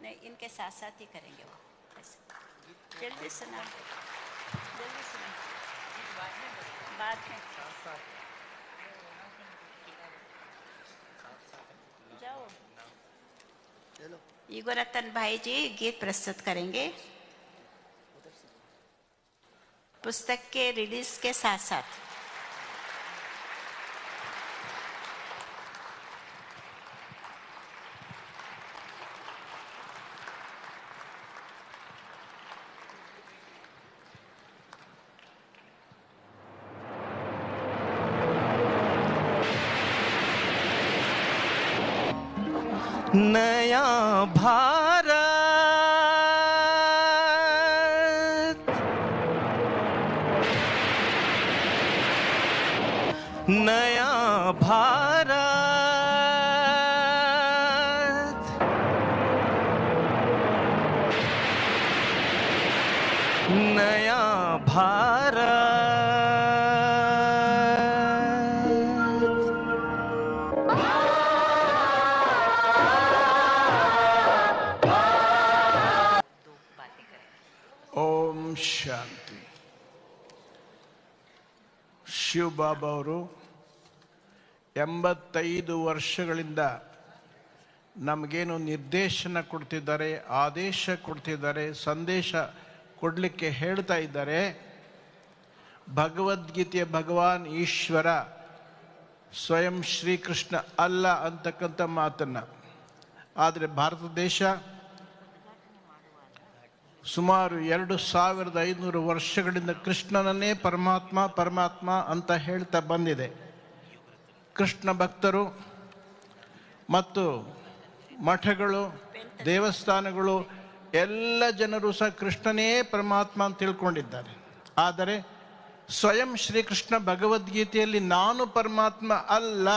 नहीं, इनके साथ साथ ही करेंगे वो ऐसे। जल्दी सुना, जल्दी सुना, बाद में जाओ। ईगोरतन भाई जी गीत प्रस्तुत करेंगे पुस्तक के रिलीज के साथ साथ। नया भारत, नया भारत, नया भारत। ಓಂ ಶಾಂತಿ. ಶಿವಬಾಬಾ ಅವರು 85 ವರ್ಷಗಳಿಂದ ನಮಗೇನು ನಿರ್ದೇಶನ ಕೊಡ್ತಿದ್ದಾರೆ, ಆದೇಶ ಕೊಡ್ತಿದ್ದಾರೆ, ಸಂದೇಶ ಕೊಡಲಿಕ್ಕೆ ಹೇಳ್ತಾ ಇದ್ದಾರೆ. ಭಗವದ್ಗೀತೆಯ ಭಗವಾನ್ ಈಶ್ವರ ಸ್ವಯಂ ಶ್ರೀಕೃಷ್ಣ ಅಲ್ಲ ಅಂತಕ್ಕಂಥ ಮಾತನ್ನು. ಆದರೆ ಭಾರತ ದೇಶ ಸುಮಾರು 2500 ವರ್ಷಗಳಿಂದ ಕೃಷ್ಣನನ್ನೇ ಪರಮಾತ್ಮ ಪರಮಾತ್ಮ ಅಂತ ಹೇಳ್ತಾ ಬಂದಿದೆ. ಕೃಷ್ಣ ಭಕ್ತರು ಮತ್ತು ಮಠಗಳು, ದೇವಸ್ಥಾನಗಳು, ಎಲ್ಲ ಜನರು ಸಹ ಕೃಷ್ಣನೇ ಪರಮಾತ್ಮ ಅಂತ ತಿಳ್ಕೊಂಡಿದ್ದಾರೆ. ಆದರೆ ಸ್ವಯಂ ಶ್ರೀಕೃಷ್ಣ ಭಗವದ್ಗೀತೆಯಲ್ಲಿ ನಾನು ಪರಮಾತ್ಮ ಅಲ್ಲ,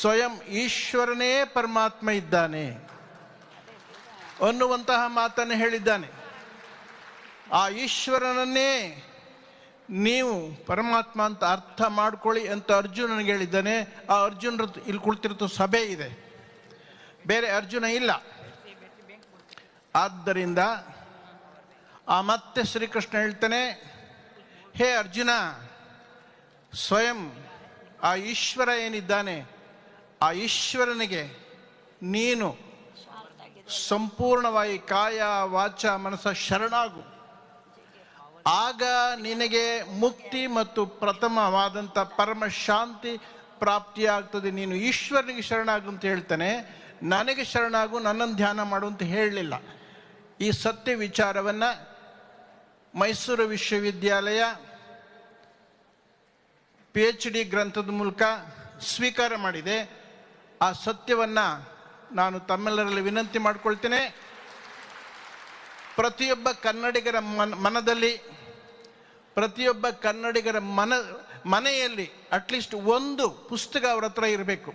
ಸ್ವಯಂ ಈಶ್ವರನೇ ಪರಮಾತ್ಮ ಇದ್ದಾನೆ ಅನ್ನುವಂತಹ ಮಾತನ್ನು ಹೇಳಿದ್ದಾನೆ. ಆ ಈಶ್ವರನನ್ನೇ ನೀವು ಪರಮಾತ್ಮ ಅಂತ ಅರ್ಥ ಮಾಡ್ಕೊಳ್ಳಿ ಅಂತ ಅರ್ಜುನನಿಗೆ ಹೇಳಿದ್ದಾನೆ. ಆ ಅರ್ಜುನ ಇಲ್ಲಿ ಕುಳಿತಿರೋ ಸಭೆ ಇದೆ, ಬೇರೆ ಅರ್ಜುನ ಇಲ್ಲ. ಆದ್ದರಿಂದ ಆ ಮತ್ತೆ ಶ್ರೀಕೃಷ್ಣ ಹೇಳ್ತಾನೆ, ಹೇ ಅರ್ಜುನ, ಸ್ವಯಂ ಆ ಈಶ್ವರ ಏನಿದ್ದಾನೆ ಆ ಈಶ್ವರನಿಗೆ ನೀನು ಸಂಪೂರ್ಣವಾಗಿ ಕಾಯ ವಾಚ ಮನಸ್ಸ ಶರಣಾಗು. ಆಗ ನಿನಗೆ ಮುಕ್ತಿ ಮತ್ತು ಪ್ರಥಮವಾದಂಥ ಪರಮ ಶಾಂತಿ ಪ್ರಾಪ್ತಿಯಾಗ್ತದೆ. ನೀನು ಈಶ್ವರನಿಗೆ ಶರಣಾಗು ಅಂತ ಹೇಳ್ತಾನೆ, ನನಗೆ ಶರಣಾಗು, ನನ್ನನ್ನು ಧ್ಯಾನ ಮಾಡು ಅಂತ ಹೇಳಲಿಲ್ಲ. ಈ ಸತ್ಯ ವಿಚಾರವನ್ನು ಮೈಸೂರು ವಿಶ್ವವಿದ್ಯಾಲಯ PhD ಗ್ರಂಥದ ಮೂಲಕ ಸ್ವೀಕಾರ ಮಾಡಿದೆ. ಆ ಸತ್ಯವನ್ನು ನಾನು ತಮ್ಮೆಲ್ಲರಲ್ಲಿ ವಿನಂತಿ ಮಾಡಿಕೊಳ್ತೇನೆ. ಪ್ರತಿಯೊಬ್ಬ ಕನ್ನಡಿಗರ ಮನದಲ್ಲಿ, ಪ್ರತಿಯೊಬ್ಬ ಕನ್ನಡಿಗರ ಮನೆಯಲ್ಲಿ ಅಟ್ಲೀಸ್ಟ್ ಒಂದು ಪುಸ್ತಕ ಅವ್ರ ಹತ್ರ ಇರಬೇಕು.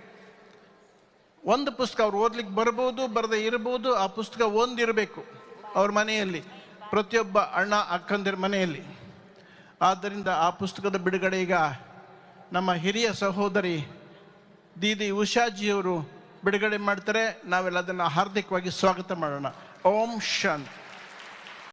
ಒಂದು ಪುಸ್ತಕ ಅವ್ರು ಓದ್ಲಿಕ್ಕೆ ಬರ್ಬೋದು, ಬರದೇ ಇರ್ಬೋದು, ಆ ಪುಸ್ತಕ ಒಂದಿರಬೇಕು ಅವ್ರ ಮನೆಯಲ್ಲಿ, ಪ್ರತಿಯೊಬ್ಬ ಅಣ್ಣ ಅಕ್ಕಂದಿರ ಮನೆಯಲ್ಲಿ. ಆದ್ದರಿಂದ ಆ ಪುಸ್ತಕದ ಬಿಡುಗಡೆ ಈಗ ನಮ್ಮ ಹಿರಿಯ ಸಹೋದರಿ ದೀದಿ ಉಷಾಜಿಯವರು ಬಿಡುಗಡೆ ಮಾಡ್ತಾರೆ. ನಾವೆಲ್ಲ ಅದನ್ನು ಹಾರ್ದಿಕವಾಗಿ ಸ್ವಾಗತ ಮಾಡೋಣ. ಓಂ ಶಾಂತಿ.